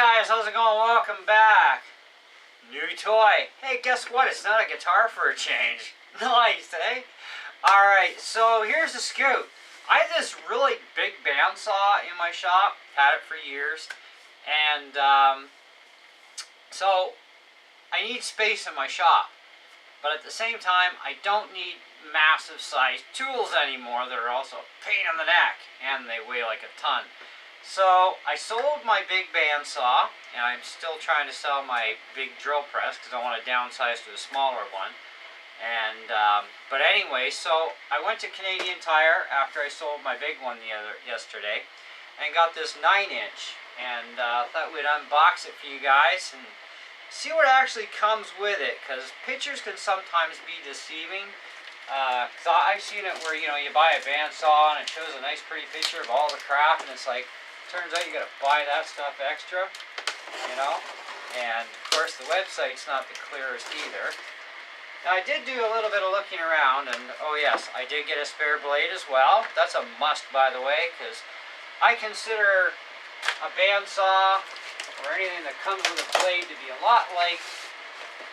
guys, how's it going? Welcome back. New toy. Hey, guess what? It's not a guitar for a change. Nice, eh? Alright, so here's the scoop. I have this really big bandsaw in my shop. Had it for years. And so I need space in my shop. But at the same time, I don't need massive sized tools anymore that are also a pain in the neck. And they weigh like a ton. So I sold my big bandsaw, and I'm still trying to sell my big drill press because I want to downsize to a smaller one. And but anyway, so I went to Canadian Tire after I sold my big one yesterday, and got this 9-inch, and thought we'd unbox it for you guys and see what actually comes with it, because pictures can sometimes be deceiving. Because I've seen it where, you know, you buy a bandsaw and it shows a nice pretty picture of all the crap, and it's like, turns out you gotta buy that stuff extra, you know. And of course the website's not the clearest either. Now I did do a little bit of looking around, and oh yes, I did get a spare blade as well. That's a must, by the way, because I consider a bandsaw or anything that comes with a blade to be a lot like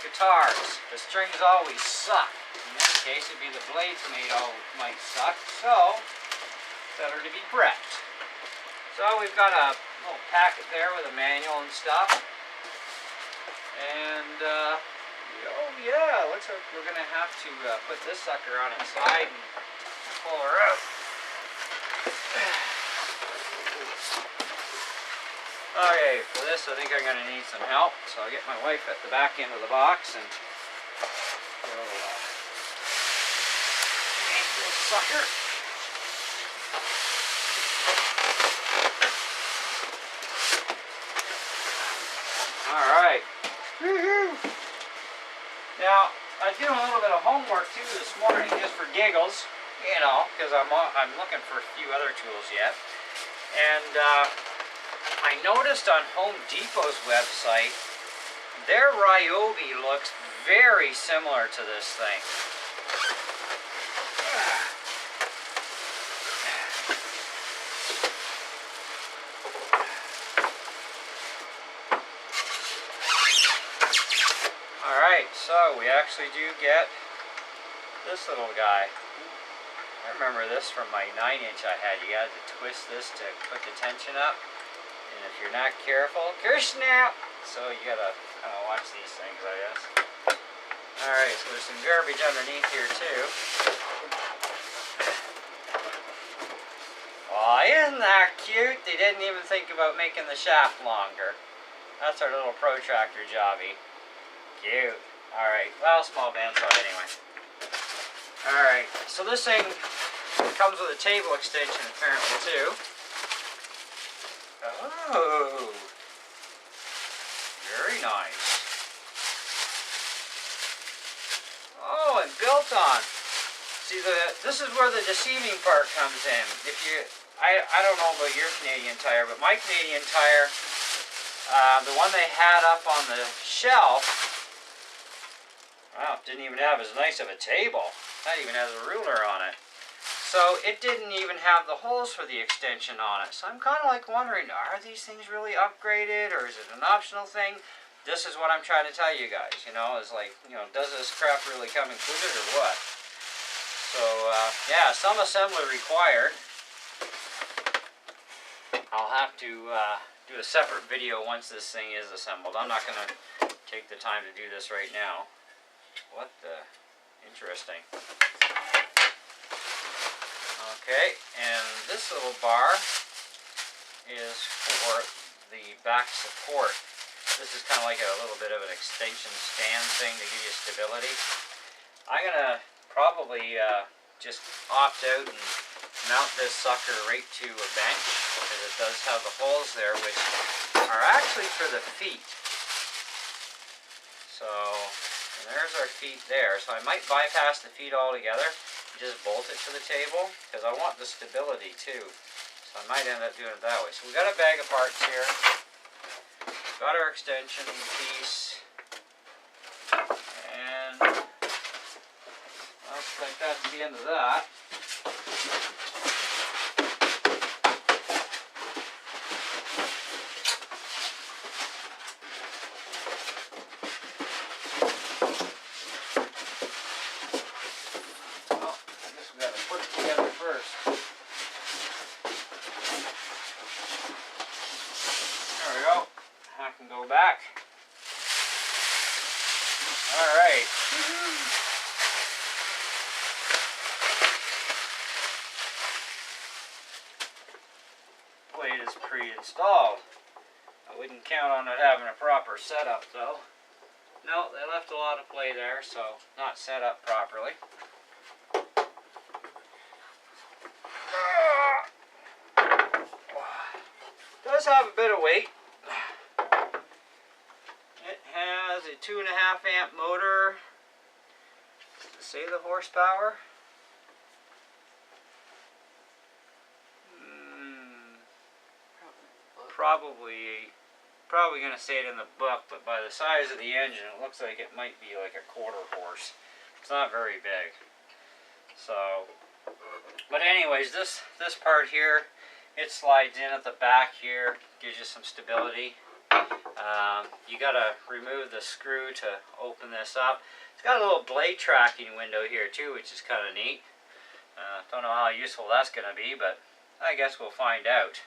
guitars. The strings always suck. In this case, it'd be the blades might suck, so better to be prepped. So we've got a little packet there with a manual and stuff. And oh yeah, looks like we're gonna have to put this sucker on its side and pull her out. Okay, for this I think I'm gonna need some help, so I'll get my wife at the back end of the box and we'll make this sucker. Alright. Woohoo! Now, I did a little bit of homework too this morning, just for giggles, you know, because I'm looking for a few other tools yet. And I noticed on Home Depot's website, their Ryobi looks very similar to this thing. Alright, so we actually do get this little guy. I remember this from my 9-inch I had. You had to twist this to put the tension up. And if you're not careful, snap! So you gotta kind of watch these things, I guess. Alright, so there's some garbage underneath here too. Aw, isn't that cute? They didn't even think about making the shaft longer. That's our little protractor jobby. Cute. Alright, well, small bandsaw anyway. Alright, so this thing comes with a table extension apparently too. Oh, very nice. Oh, and built on. See, this is where the deceiving part comes in. If you, I don't know about your Canadian Tire, but my Canadian Tire, the one they had up on the shelf, wow, didn't even have as nice of a table. That even has a ruler on it. So it didn't even have the holes for the extension on it. So I'm kind of like wondering, are these things really upgraded, or is it an optional thing? This is what I'm trying to tell you guys, you know, is like, you know, does this crap really come included or what? So, yeah, some assembly required. I'll have to do a separate video once this thing is assembled. I'm not going to take the time to do this right now. What the? Interesting. Okay, and this little bar is for the back support. This is kind of like a little bit of an extension stand thing to give you stability. I'm going to probably just opt out and mount this sucker right to a bench, because it does have the holes there, which are actually for the feet. So, and there's our feet there. So I might bypass the feet altogether. Just bolt it to the table, because I want the stability too. So I might end up doing it that way. So we've got a bag of parts here. We've got our extension piece. And looks like that's the end of that. Alright. Blade is pre-installed. I wouldn't count on it having a proper setup though. No, they left a lot of play there, so not set up properly. Does have a bit of weight. It has a 2.5 amp motor. Does it say the horsepower? Probably going to say it in the book, but by the size of the engine, it looks like it might be like a 1/4 horse. It's not very big. So, but anyways, this part here, it slides in at the back here, gives you some stability. You got to remove the screw to open this up. It's got a little blade tracking window here too, which is kind of neat. Don't know how useful that's going to be, but I guess we'll find out.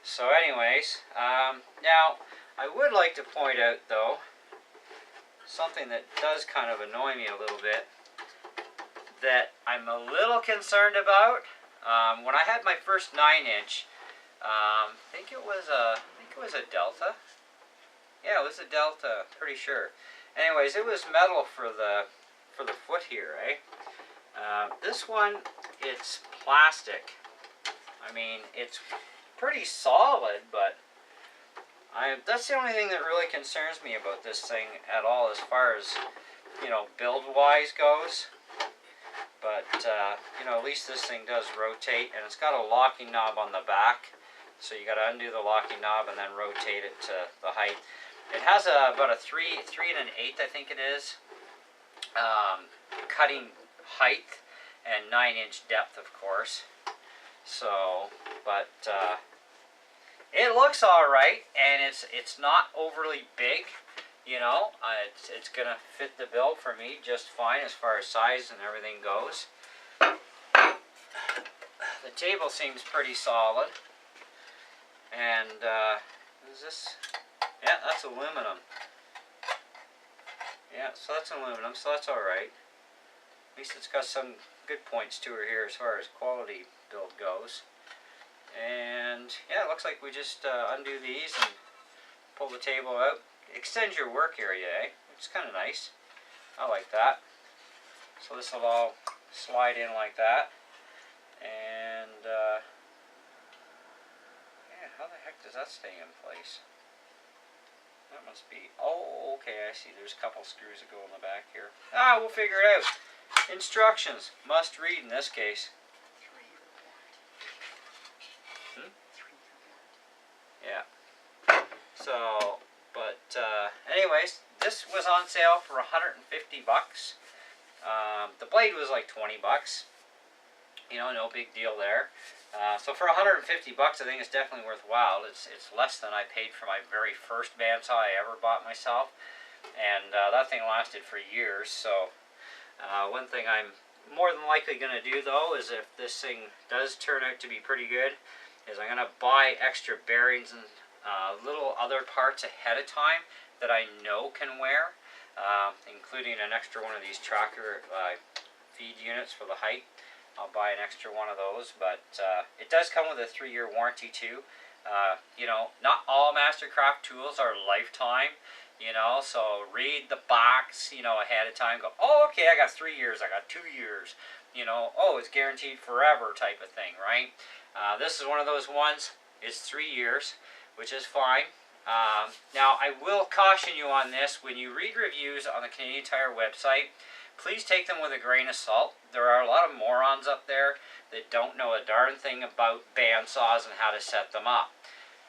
So anyways, now I would like to point out though, something that does kind of annoy me a little bit, that I'm a little concerned about. When I had my first 9-inch, I think it was a Delta. Yeah, it was a Delta, pretty sure. Anyways, it was metal for the foot here, eh? This one, it's plastic. I mean, it's pretty solid, but that's the only thing that really concerns me about this thing at all, as far as, you know, build-wise goes. But, you know, at least this thing does rotate, and it's got a locking knob on the back, so you got to undo the locking knob and then rotate it to the height. It has about a 3 1/8, I think it is, cutting height, and 9-inch depth, of course. So, but it looks all right, and it's not overly big. You know, it's gonna fit the bill for me just fine as far as size and everything goes. The table seems pretty solid, and is this? Yeah, that's aluminum. Yeah, so that's aluminum, so that's all right. At least it's got some good points to her here as far as quality build goes. And yeah, it looks like we just undo these and pull the table out. Extends your work area, eh? Which is kind of nice. I like that. So this will all slide in like that. And yeah, how the heck does that stay in place? That must be, oh, okay, I see. There's a couple screws that go in the back here. Ah, we'll figure it out. Instructions. Must read in this case. Yeah. So, but anyways, this was on sale for $150. The blade was like $20. You know, no big deal there. So for $150, I think it's definitely worthwhile. It's less than I paid for my very first bandsaw I ever bought myself, and that thing lasted for years. So one thing I'm more than likely going to do though is, if this thing does turn out to be pretty good, is I'm going to buy extra bearings and little other parts ahead of time that I know can wear, including an extra one of these tracker feed units for the height. I'll buy an extra one of those, but it does come with a 3-year warranty too. You know, not all Mastercraft tools are lifetime, you know, so read the box, you know, ahead of time. Go, oh, okay, I got 3 years, I got 2 years, you know, oh, it's guaranteed forever type of thing, right? This is one of those ones. It's 3 years, which is fine. Now, I will caution you on this. When you read reviews on the Canadian Tire website, please take them with a grain of salt. There are a lot of morons up there that don't know a darn thing about bandsaws and how to set them up.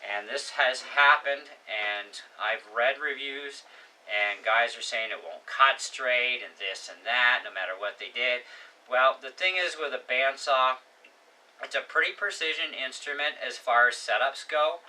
And this has happened, and I've read reviews, and guys are saying it won't cut straight and this and that, no matter what they did. Well, the thing is with a bandsaw, it's a pretty precision instrument as far as setups go.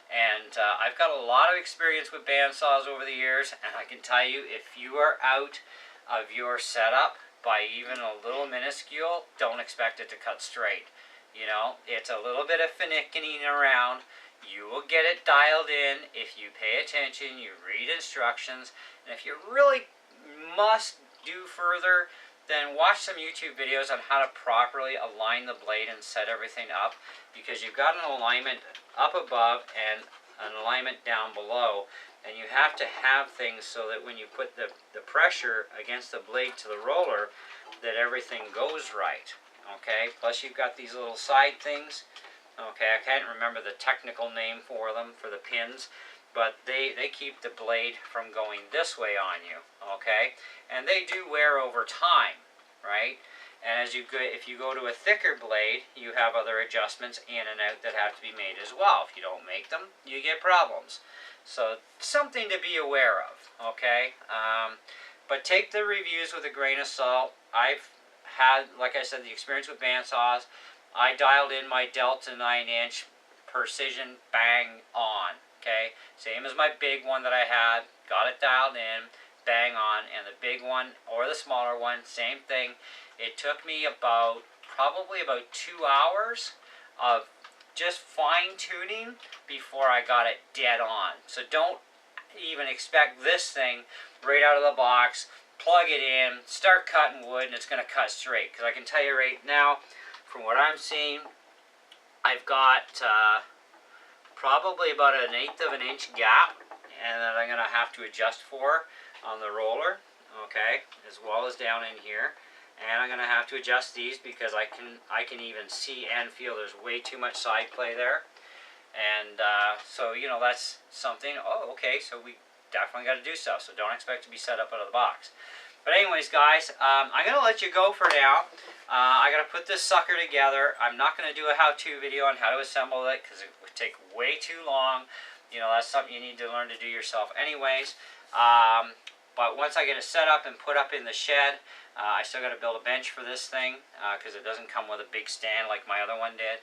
And I've got a lot of experience with bandsaws over the years, and I can tell you, if you are out of your setup by even a little minuscule, don't expect it to cut straight. You know, it's a little bit of finicking around. You will get it dialed in if you pay attention, you read instructions, and if you really must do further, then watch some YouTube videos on how to properly align the blade and set everything up, because you've got an alignment up above and an alignment down below, and you have to have things so that when you put the pressure against the blade to the roller, that everything goes right. Okay, plus you've got these little side things. Okay, I can't remember the technical name for them, for the pins, but they keep the blade from going this way on you. Okay, and they do wear over time, right? And as you go, if you go to a thicker blade, you have other adjustments in and out that have to be made as well. If you don't make them, you get problems. So something to be aware of. Okay, but take the reviews with a grain of salt. I've had, like I said, the experience with bandsaws. I dialed in my Delta 9-inch precision bang on. Okay, same as my big one that I had. Got it dialed in, bang on, and the big one or the smaller one, same thing. It took me probably about 2 hours of just fine tuning before I got it dead on. So don't even expect this thing right out of the box. Plug it in, start cutting wood, and it's going to cut straight. Because I can tell you right now, from what I'm seeing, I've got probably about 1/8 of an inch gap, and that I'm going to have to adjust for on the roller, okay, as well as down in here. And I'm going to have to adjust these because I can even see and feel there's way too much side play there. And so, you know, that's something. Oh, okay, so we definitely got to do stuff, so don't expect to be set up out of the box. But anyways, guys, I'm going to let you go for now. I got to put this sucker together. I'm not going to do a how-to video on how to assemble it because it would take way too long. You know, that's something you need to learn to do yourself anyways. But once I get it set up and put up in the shed, I still got to build a bench for this thing because it doesn't come with a big stand like my other one did,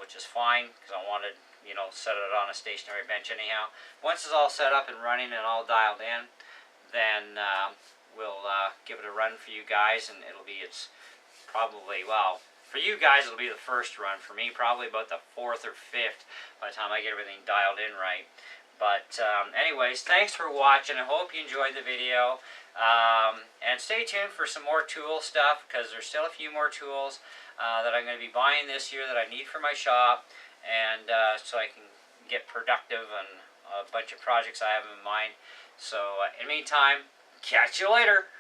which is fine because I wanted, you know, set it on a stationary bench anyhow. Once it's all set up and running and all dialed in, then we'll give it a run for you guys, and it's probably, well, for you guys it'll be the first run. For me, probably about the 4th or 5th by the time I get everything dialed in right. But anyways, thanks for watching. I hope you enjoyed the video. And stay tuned for some more tool stuff, because there's still a few more tools that I'm going to be buying this year that I need for my shop, and so I can get productive on a bunch of projects I have in mind. So in the meantime, catch you later.